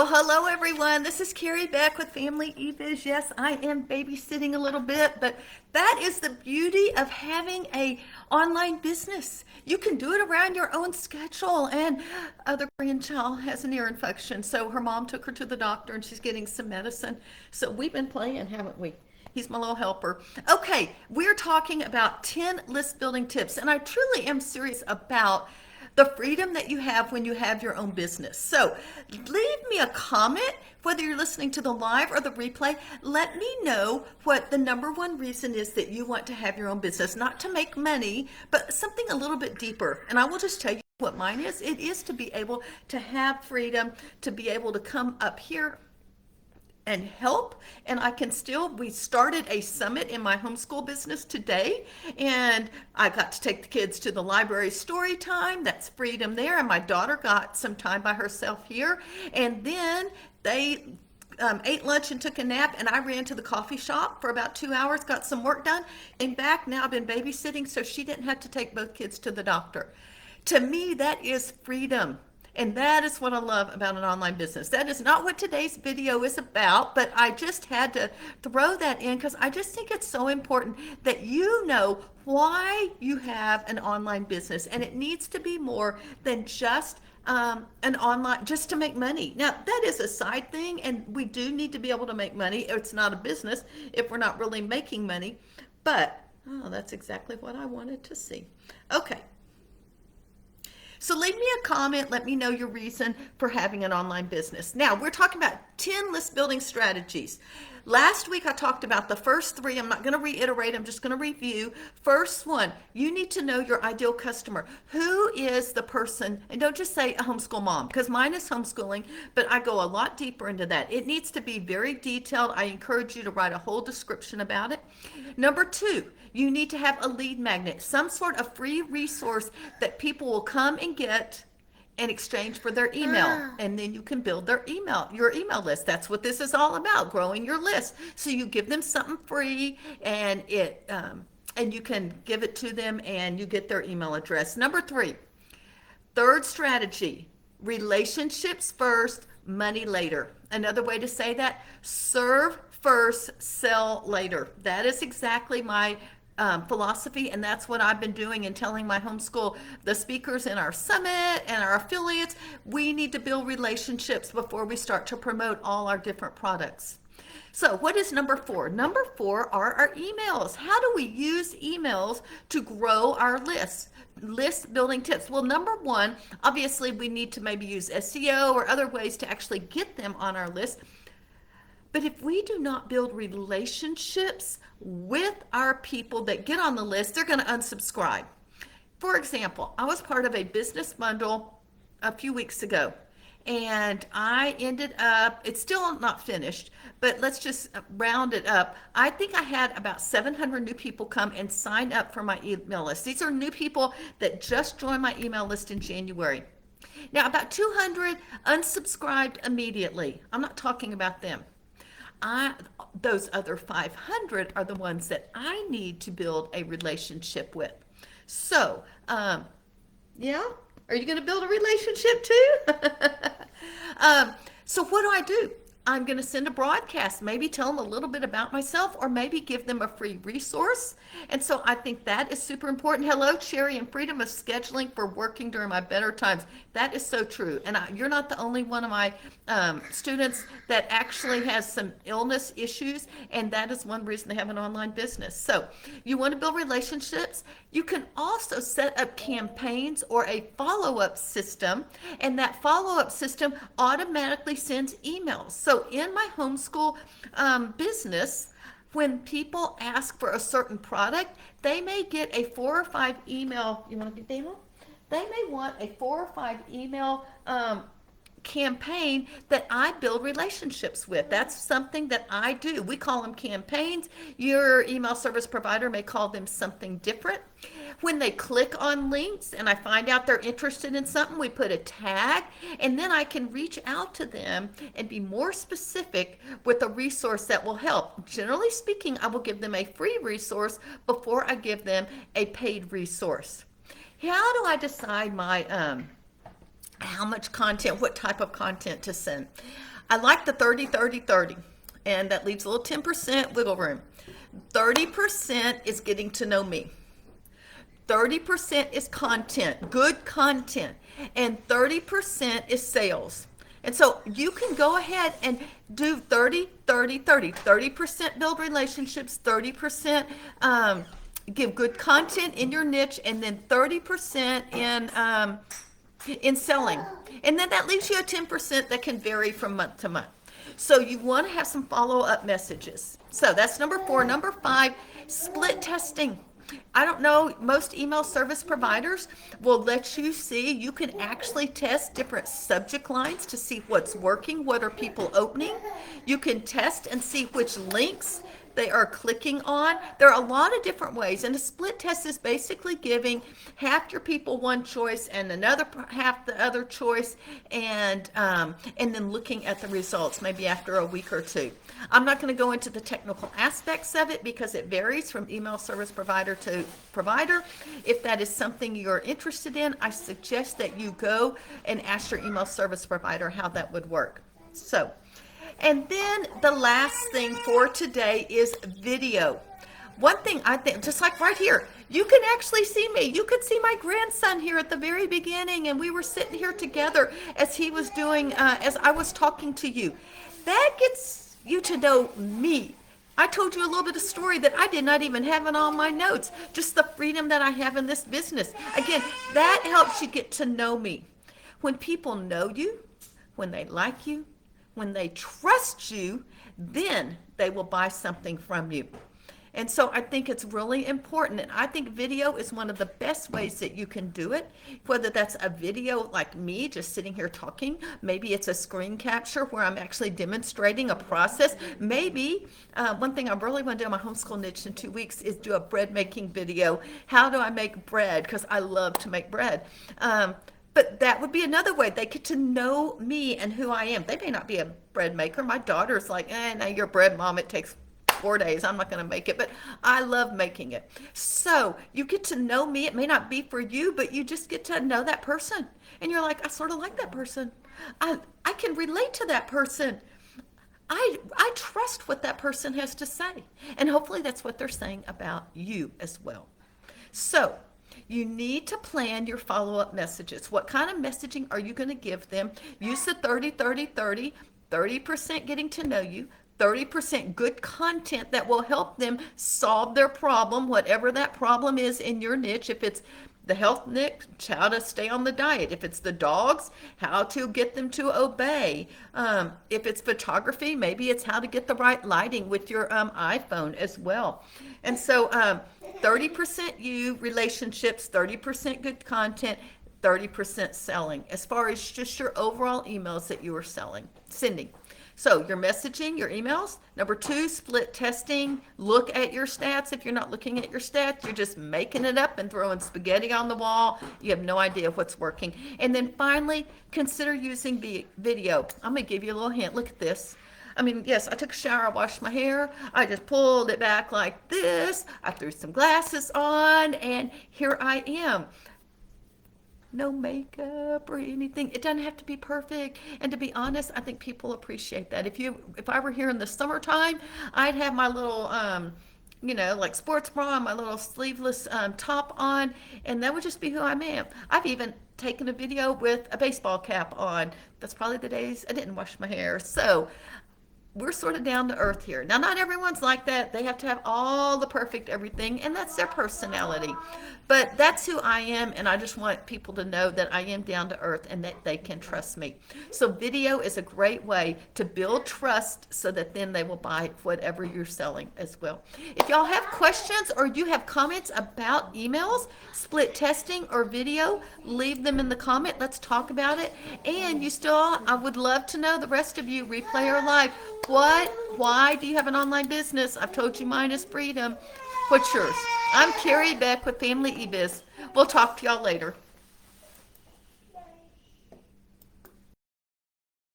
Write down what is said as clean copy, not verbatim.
Well, hello everyone. This is Carrie back with Family eViz. Yes, I am babysitting a little bit, but that is the beauty of having a online business. You can do it around your own schedule. And other grandchild has an ear infection, so her mom took her to the doctor and she's getting some medicine. So we've been playing, haven't we? He's my little helper. Okay, we're talking about 10 list building tips, and I truly am serious about the freedom that you have when you have your own business. So leave me a comment, whether you're listening to the live or the replay. Let me know what the number one reason is that you want to have your own business, not to make money, but something a little bit deeper. And I will just tell you what mine is. It is to be able to have freedom, to be able to come up here and help. And we started a summit in my homeschool business today, and I got to take the kids to the library story time. That's freedom there. And my daughter got some time by herself here, and then they ate lunch and took a nap, and I ran to the coffee shop for about 2 hours, got some work done, and back. Now I've been babysitting, so she didn't have to take both kids to the doctor. To me, that is freedom. And that is what I love about an online business. That is not what today's video is about, but I just had to throw that in because I just think it's so important that you know why you have an online business. And it needs to be more than just an online, just to make money. Now, that is a side thing, and we do need to be able to make money. It's not a business if we're not really making money. But, that's exactly what I wanted to see. Okay. So leave me a comment. Let me know your reason for having an online business. Now, we're talking about 10 list building strategies. Last week, I talked about the first three. I'm not going to reiterate. I'm just going to review. First one, you need to know your ideal customer. Who is the person? And don't just say a homeschool mom, because mine is homeschooling, but I go a lot deeper into that. It needs to be very detailed. I encourage you to write a whole description about it. Number two, you need to have a lead magnet, some sort of free resource that people will come and get in exchange for their email, and then you can build your email list. That's what this is all about, growing your list. So you give them something free, and and you can give it to them, and you get their email address. Number three, third strategy: relationships first, money later. Another way to say that: serve first, sell later. That is exactly my philosophy, and that's what I've been doing and telling my homeschool, the speakers in our summit and our affiliates. We need to build relationships before we start to promote all our different products. So what is number four? Number four are our emails. How do we use emails to grow our list building tips? Well, number one, obviously we need to maybe use SEO or other ways to actually get them on our list. But if we do not build relationships with our people that get on the list, they're going to unsubscribe. For example, I was part of a business bundle a few weeks ago, and I ended up, it's still not finished, but let's just round it up. I think I had about 700 new people come and sign up for my email list. These are new people that just joined my email list in January. Now, about 200 unsubscribed immediately. I'm not talking about them. Those other 500 are the ones that I need to build a relationship with. So, yeah, are you going to build a relationship too? So what do? I'm going to send a broadcast, maybe tell them a little bit about myself, or maybe give them a free resource. And so I think that is super important. Hello, Cherry, and freedom of scheduling for working during my better times. That is so true. And you're not the only one of my students that actually has some illness issues, and that is one reason they have an online business. So you want to build relationships. You can also set up campaigns or a follow-up system, and that follow-up system automatically sends emails. So in my homeschool business, when people ask for a certain product, they may get a 4 or 5 email. You want to do demo? They may want a 4 or 5 email campaign that I build relationships with. That's something that I do. We call them campaigns. Your email service provider may call them something different. When they click on links and I find out they're interested in something, we put a tag, and then I can reach out to them and be more specific with a resource that will help. Generally speaking, I will give them a free resource before I give them a paid resource. How do I decide my how much content, what type of content to send? I like the 30, 30, 30, and that leaves a little 10% wiggle room. 30% is getting to know me. 30% is content, good content, and 30% is sales. And so you can go ahead and do 30, 30, 30. 30% build relationships, 30% give good content in your niche, and then 30% in selling. And then that leaves you a 10% that can vary from month to month. So you want to have some follow-up messages. So that's number 4. Number 5, split testing. I don't know, most email service providers will let you see, you can actually test different subject lines to see what's working, what are people opening. You can test and see which links they are clicking on. There are a lot of different ways, and a split test is basically giving half your people one choice and another half the other choice, and then looking at the results maybe after a week or two. I'm not going to go into the technical aspects of it because it varies from email service provider to provider. If that is something you're interested in, I suggest that you go and ask your email service provider how that would work. So, and then the last thing for today is video. One thing I think, just like right here, you can actually see me. You could see my grandson here at the very beginning, and we were sitting here together as he was doing, as I was talking to you. That gets you to know me. I told you a little bit of story that I did not even have in all my notes, just the freedom that I have in this business. Again, that helps you get to know me. When people know you, when they like you, when they trust you, then they will buy something from you. And so I think it's really important. And I think video is one of the best ways that you can do it, whether that's a video like me just sitting here talking. Maybe it's a screen capture where I'm actually demonstrating a process. Maybe one thing I really want to do in my homeschool niche in 2 weeks is do a bread making video. How do I make bread? Because I love to make bread. But that would be another way. They get to know me and who I am. They may not be a bread maker. My daughter's like, no, you're a bread mom. It takes 4 days. I'm not going to make it, but I love making it. So you get to know me. It may not be for you, but you just get to know that person. And you're like, I sort of like that person. I can relate to that person. I trust what that person has to say. And hopefully that's what they're saying about you as well. So you need to plan your follow-up messages. What kind of messaging are you going to give them? Use the 30, 30, 30, 30% getting to know you, 30% good content that will help them solve their problem, whatever that problem is in your niche. If it's the health niche, how to stay on the diet. If it's the dogs, how to get them to obey. If it's photography, maybe it's how to get the right lighting with your iPhone as well. And so 30% you, relationships, 30% good content, 30% selling, as far as just your overall emails that you are sending. So your messaging, your emails. Number 2, split testing. Look at your stats. If you're not looking at your stats, you're just making it up and throwing spaghetti on the wall. You have no idea what's working. And then finally, consider using video. I'm going to give you a little hint. Look at this. I mean, yes, I took a shower, I washed my hair, I just pulled it back like this, I threw some glasses on, and here I am. No makeup or anything. It doesn't have to be perfect. And to be honest, I think people appreciate that. If I were here in the summertime, I'd have my little like sports bra and my little sleeveless top on, and that would just be who I am. I've even taken a video with a baseball cap on. That's probably the days I didn't wash my hair. So we're sort of down to earth here. Now, not everyone's like that. They have to have all the perfect everything, and that's their personality. But that's who I am, and I just want people to know that I am down to earth and that they can trust me. So video is a great way to build trust so that then they will buy whatever you're selling as well. If y'all have questions or you have comments about emails, split testing, or video, leave them in the comment. Let's talk about it. And I would love to know, the rest of you, replay or live, why do you have an online business? I've told you mine is freedom. What's yours? I'm Carrie Beck with Family eBiz. We'll talk to y'all later.